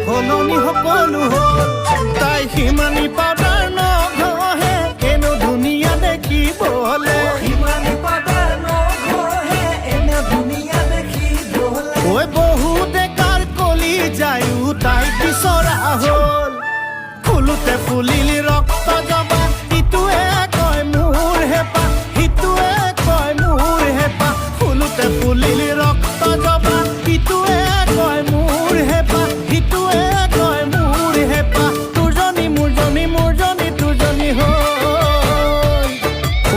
সলনি সকলো হ'ল তাই সিমানি পাউডাৰ নঘহে এনে ধুনীয়া দেখিবলে ঐ বহুতে কাৰ কলি যায়ো তাই বিচৰা হ'ল ফুলোতে ফুলিলি ৰক্ত জবা ইটোৱে কয় মোৰ হেঁপাহ সিটোৱে কয় মোৰ হেঁপাহ ফুলোতে ফুলিলি ৰক্ত জবা ইটোৱে কয় মোৰ হেঁপাহ সিটোৱে কয় মোৰ হেঁপাহ তোৰজনী মোৰজনী মোৰজনী তোৰজনী হ'ল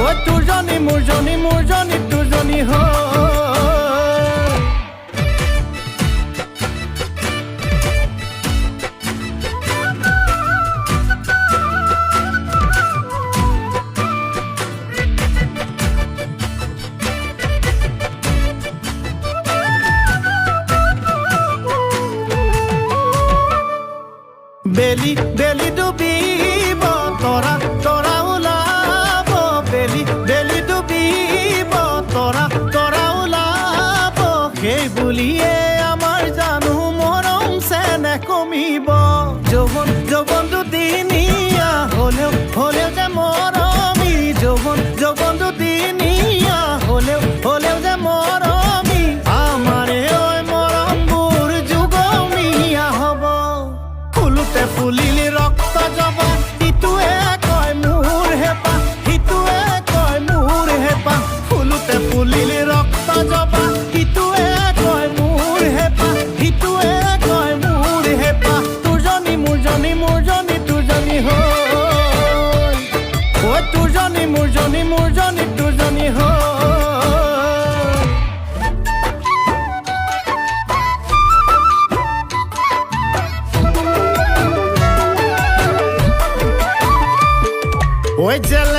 ঐ তোৰজনী মোৰজনী মোৰজনী তোৰজনী হ'ল বেলি বেলি ডুবিব তৰা তৰা ওলাব বেলি বেলি ডুবিব তৰা তৰা ওলাব সেই বুলিয়ে আমাৰ জানো মৰম চেনেহ কমিব যৌৱন যৌৱন দুদিনীয়া হ'লেও হ'লেও যে মৰমী যৌৱন যৌৱন দুদিনীয়া হ'লেও হ'লেও যে মৰমী আমাৰে ঐ মৰমবোৰ যুগমীয়া হ'ব ফুলোতে ফুলিলি ৰক্ত জবা ইটোৱে কয় মোৰ হেঁপাহ সিটোৱে কয় মোৰ হেঁপাহ ফুলোতে ফুলিলি ৰক্ত জবা ইটোৱে কয় মোৰ হেঁপাহ সিটোৱে কয় মোৰ হেঁপাহ তোৰজনী মোৰজনী মোৰজনী তোৰজনী হ'ল ঐ তোৰজনী মোৰজনী মোৰজনী তোৰজনী হ'ল ঐ জেল